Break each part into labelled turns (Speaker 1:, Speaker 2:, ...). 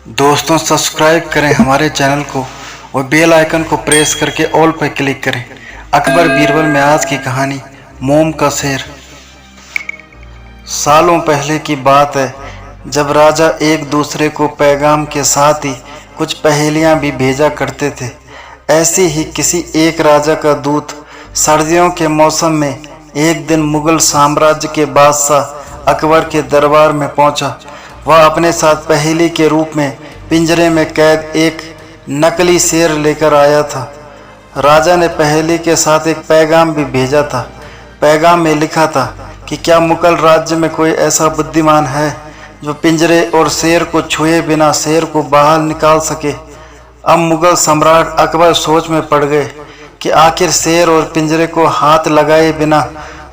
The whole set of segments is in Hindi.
Speaker 1: दोस्तों सब्सक्राइब करें हमारे चैनल को और बेल आइकन को प्रेस करके ऑल पर क्लिक करें। अकबर बीरबल में आज की कहानी मोम का शेर। सालों पहले की बात है जब राजा एक दूसरे को पैगाम के साथ ही कुछ पहेलियां भी भेजा करते थे। ऐसे ही किसी एक राजा का दूत सर्दियों के मौसम में एक दिन मुगल साम्राज्य के बादशाह अकबर के दरबार में पहुंचा। वह अपने साथ पहेली के रूप में पिंजरे में कैद एक नकली शेर लेकर आया था। राजा ने पहेली के साथ एक पैगाम भी भेजा था। पैगाम में लिखा था कि क्या मुगल राज्य में कोई ऐसा बुद्धिमान है जो पिंजरे और शेर को छुए बिना शेर को बाहर निकाल सके। अब मुगल सम्राट अकबर सोच में पड़ गए कि आखिर शेर और पिंजरे को हाथ लगाए बिना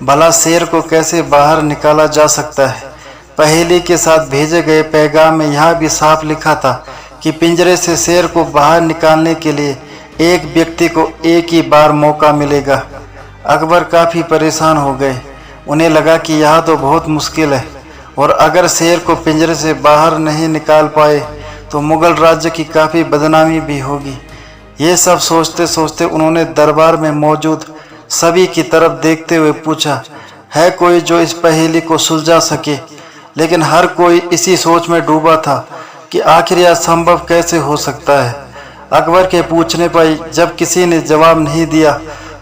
Speaker 1: भला शेर को कैसे बाहर निकाला जा सकता है। पहेली के साथ भेजे गए पैगाम में यह भी साफ लिखा था कि पिंजरे से शेर को बाहर निकालने के लिए एक व्यक्ति को एक ही बार मौका मिलेगा। अकबर काफ़ी परेशान हो गए। उन्हें लगा कि यह तो बहुत मुश्किल है और अगर शेर को पिंजरे से बाहर नहीं निकाल पाए तो मुगल राज्य की काफ़ी बदनामी भी होगी। ये सब सोचते सोचते उन्होंने दरबार में मौजूद सभी की तरफ देखते हुए पूछा, है कोई जो इस पहेली को सुलझा सके। लेकिन हर कोई इसी सोच में डूबा था कि आखिर यह संभव कैसे हो सकता है। अकबर के पूछने पर जब किसी ने जवाब नहीं दिया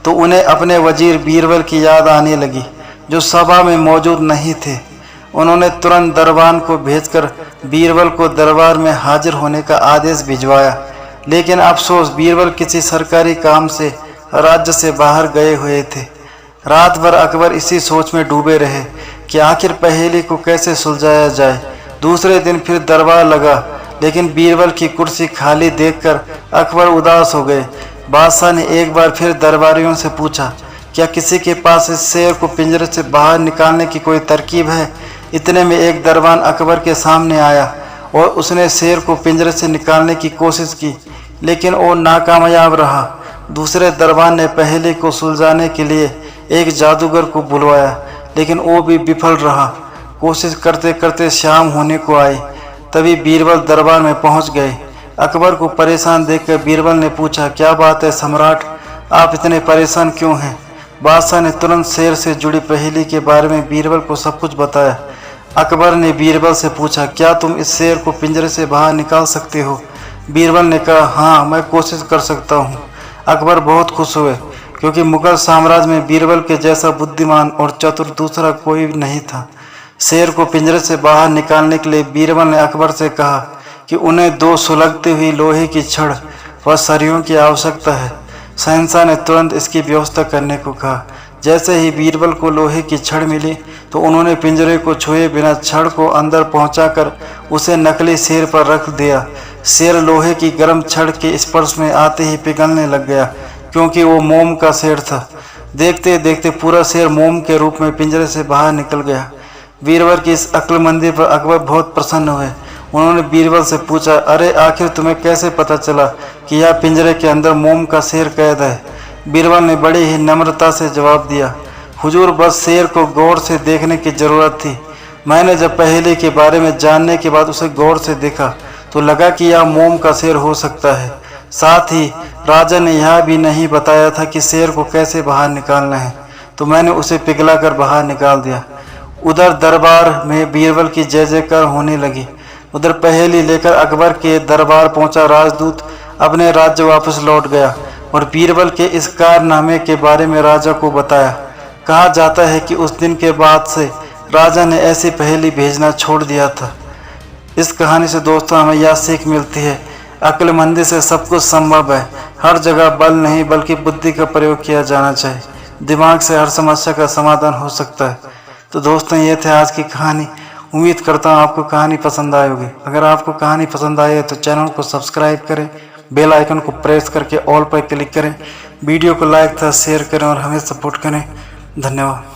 Speaker 1: तो उन्हें अपने वजीर बीरबल की याद आने लगी जो सभा में मौजूद नहीं थे। उन्होंने तुरंत दरबान को भेजकर बीरबल को दरबार में हाजिर होने का आदेश भिजवाया। लेकिन अफसोस बीरबल किसी सरकारी काम से राज्य से बाहर गए हुए थे। रात भर अकबर इसी सोच में डूबे रहे कि आखिर पहेली को कैसे सुलझाया जाए। दूसरे दिन फिर दरबार लगा लेकिन बीरबल की कुर्सी खाली देखकर अकबर उदास हो गए। बादशाह ने एक बार फिर दरबारियों से पूछा, क्या किसी के पास इस शेर को पिंजरे से बाहर निकालने की कोई तरकीब है। इतने में एक दरबान अकबर के सामने आया और उसने शेर को पिंजरे से निकालने की कोशिश की लेकिन वो नाकामयाब रहा। दूसरे दरबान ने पहेली को सुलझाने के लिए एक जादूगर को बुलवाया लेकिन वो भी विफल रहा। कोशिश करते करते शाम होने को आई। तभी बीरबल दरबार में पहुंच गए। अकबर को परेशान देखकर बीरबल ने पूछा, क्या बात है सम्राट, आप इतने परेशान क्यों हैं। बादशाह ने तुरंत शेर से जुड़ी पहेली के बारे में बीरबल को सब कुछ बताया। अकबर ने बीरबल से पूछा, क्या तुम इस शेर को पिंजरे से बाहर निकाल सकते हो। बीरबल ने कहा, हाँ मैं कोशिश कर सकता हूँ। अकबर बहुत खुश हुए क्योंकि मुगल साम्राज्य में बीरबल के जैसा बुद्धिमान और चतुर दूसरा कोई नहीं था। शेर को पिंजरे से बाहर निकालने के लिए बीरबल ने अकबर से कहा कि उन्हें 2 सुलगती हुई लोहे की छड़ व सरियों की आवश्यकता है। शहंशाह ने तुरंत इसकी व्यवस्था करने को कहा। जैसे ही बीरबल को लोहे की छड़ मिली तो उन्होंने पिंजरे को छुए बिना छड़ को अंदर पहुंचाकर उसे नकली शेर पर रख दिया। शेर लोहे की गर्म छड़ के स्पर्श में आते ही पिघलने लग गया क्योंकि वो मोम का शेर था। देखते देखते पूरा शेर मोम के रूप में पिंजरे से बाहर निकल गया। बीरबल की इस अक्लमंदी पर अकबर बहुत प्रसन्न हुए। उन्होंने बीरबल से पूछा, अरे आखिर तुम्हें कैसे पता चला कि यह पिंजरे के अंदर मोम का शेर कैद है। बीरबल ने बड़ी ही नम्रता से जवाब दिया, हुजूर बस शेर को गौर से देखने की ज़रूरत थी। मैंने जब पहेली के बारे में जानने के बाद उसे गौर से देखा तो लगा कि यह मोम का शेर हो सकता है। साथ ही राजा ने यह भी नहीं बताया था कि शेर को कैसे बाहर निकालना है, तो मैंने उसे पिघला कर बाहर निकाल दिया। उधर दरबार में बीरबल की जय जयकार होने लगी। उधर पहेली लेकर अकबर के दरबार पहुंचा राजदूत अपने राज्य वापस लौट गया और बीरबल के इस कारनामे के बारे में राजा को बताया। कहा जाता है कि उस दिन के बाद से राजा ने ऐसी पहेली भेजना छोड़ दिया था। इस कहानी से दोस्तों हमें यह सीख मिलती है, अक्लमंदी से सब कुछ संभव है। हर जगह बल नहीं बल्कि बुद्धि का प्रयोग किया जाना चाहिए। दिमाग से हर समस्या का समाधान हो सकता है। तो दोस्तों ये थे आज की कहानी। उम्मीद करता हूँ आपको कहानी पसंद आई होगी। अगर आपको कहानी पसंद आई है तो चैनल को सब्सक्राइब करें, बेल आइकन को प्रेस करके ऑल पर क्लिक करें, वीडियो को लाइक तथा शेयर करें और हमें सपोर्ट करें। धन्यवाद।